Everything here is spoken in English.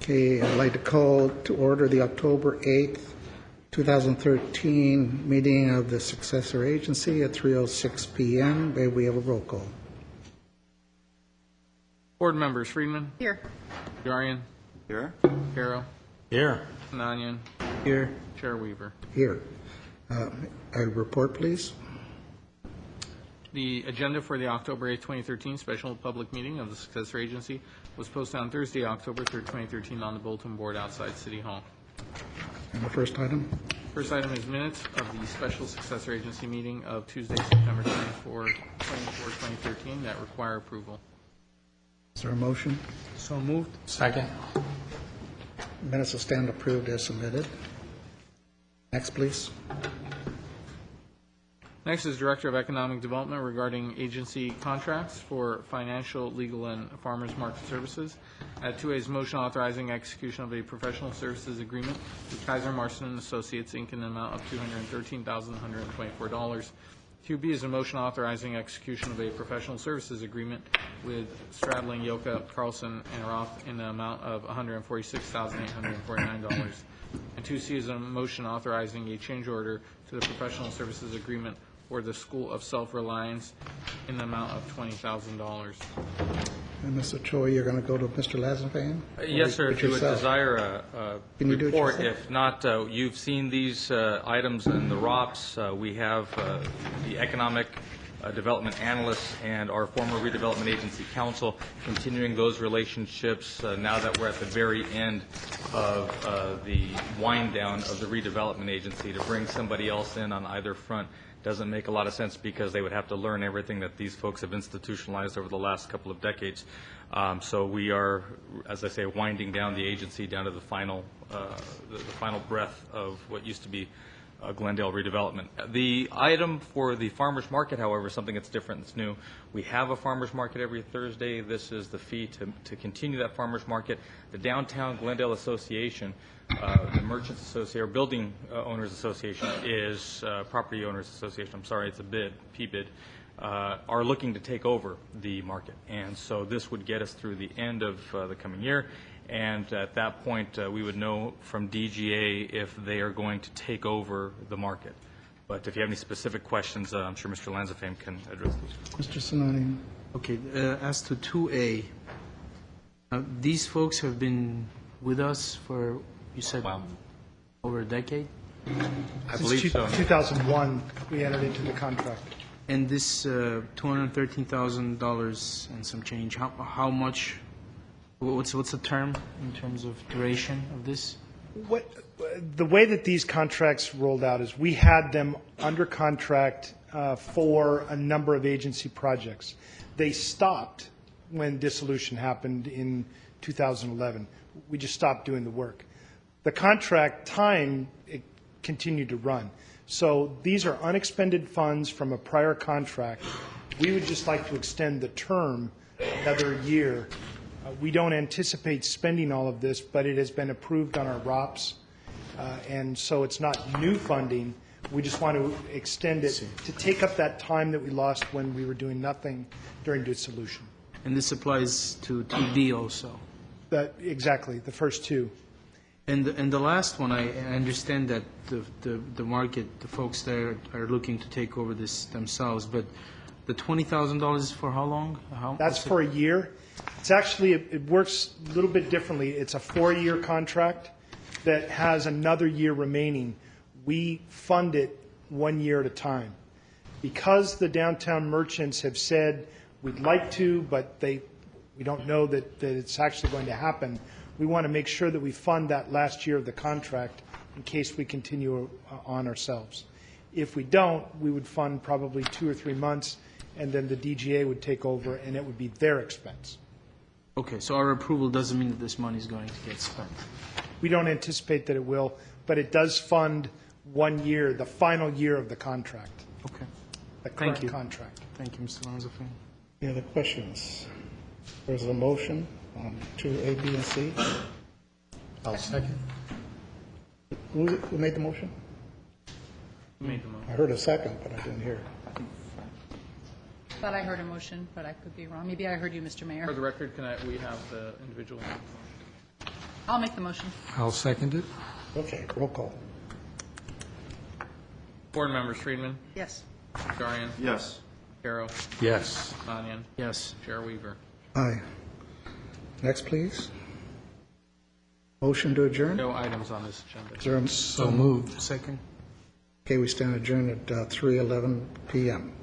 Okay, I'd like to call to order the October 8th, 2013 meeting of the Successor Agency at 3:06 p.m. May we have a roll call? Board members: Friedman. Here. Darian. Here. Carroll. Here. Sinanian. Here. Chair Weaver. Here. A report, please. The agenda for the October 8, 2013 special public meeting of the Successor Agency was posted on Thursday, October 3, 2013 on the bulletin board outside City Hall. And the first item? First item is minutes of the special Successor Agency meeting of Tuesday, September 24, 2013 that require approval. Is there a motion? So moved. Second. Minutes will stand approved as submitted. Next, please. Next is Director of Economic Development regarding agency contracts for financial, legal, and farmers market services. At 2A is motion authorizing execution of a professional services agreement with Kaiser Marston and Associates, Inc. in an amount of $213,124. 2B is a motion authorizing execution of a professional services agreement with Stradling, Yoka, Carlson, and Roth in the amount of $146,849. And 2C is a motion authorizing a change order to the professional services agreement for the School of Self-Reliance in the amount of $20,000. And Mr. Choi, you're going to go to Mr. Lazenfan? Yes, sir, if you would desire a Can you do it report. yourself? If not, you've seen these items in the ROPS. We have the Economic Development Analysts and our former Redevelopment Agency Council continuing those relationships now that we're at the very end of the wind down of the Redevelopment Agency. To bring somebody else in on either front doesn't make a lot of sense because they would have to learn everything that these folks have institutionalized over the last couple of decades. So we are, as I say, winding down the agency down to the final breath of what used to be Glendale redevelopment. The item for the farmers market, however, is something that's different, that's new. We have a farmers market every Thursday. This is the fee to continue that farmers market. The Downtown Glendale Association, the Merchants Association, or Building Owners Association is Property Owners Association. I'm sorry, it's a bid, PBID. Are looking to take over the market, and so this would get us through the end of the coming year. And at that point, we would know from DGA if they are going to take over the market. But if you have any specific questions, I'm sure Mr. Lazenfan can address those. Mr. Sinani. Okay, as to 2A, these folks have been with us for, you said, over a decade? I believe so. 2001, we entered into the contract. And this $213,000 and some change, how much, what's the term in terms of duration of this? The way that these contracts rolled out is we had them under contract for a number of agency projects. They stopped when dissolution happened in 2011. We just stopped doing the work. The contract time, it continued to run. So these are unexpended funds from a prior contract. We would just like to extend the term another year. We don't anticipate spending all of this, but it has been approved on our ROPS, and so it's not new funding. We just want to extend it to take up that time that we lost when we were doing nothing during dissolution. And this applies to 2D also? Exactly, the first two. And the last one, I understand that the market, the folks there are looking to take over this themselves, but the $20,000 is for how long? That's for a year. It's actually, it works a little bit differently. It's a 4-year contract that has another year remaining. We fund it 1 year at a time. Because the downtown merchants have said we'd like to, but we don't know that it's actually going to happen, we want to make sure that we fund that last year of the contract in case we continue on ourselves. If we don't, we would fund probably 2 or 3 months, and then the DGA would take over, and it would be their expense. Okay, so our approval doesn't mean that this money is going to get spent? We don't anticipate that it will, but it does fund 1 year, the final year of the contract. Okay. The current contract. Thank you, Mr. Lazenfan. Any other questions? There's a motion on 2A, B, and C. I'll second. Who made the motion? Made the motion. I heard a second, but I didn't hear it. Thought I heard a motion, but I could be wrong. Maybe I heard you, Mr. Mayor. For the record, we have the individual? I'll make the motion. I'll second it. Okay, roll call. Board members: Friedman, Yes. Najarian, Yes. Carroll, Yes. Mannion, Yes. Chair Weaver. Aye. Next, please. Motion to adjourn? No items on this agenda. Is there a- So moved. Second. Okay, we stand adjourned at 3:11 PM.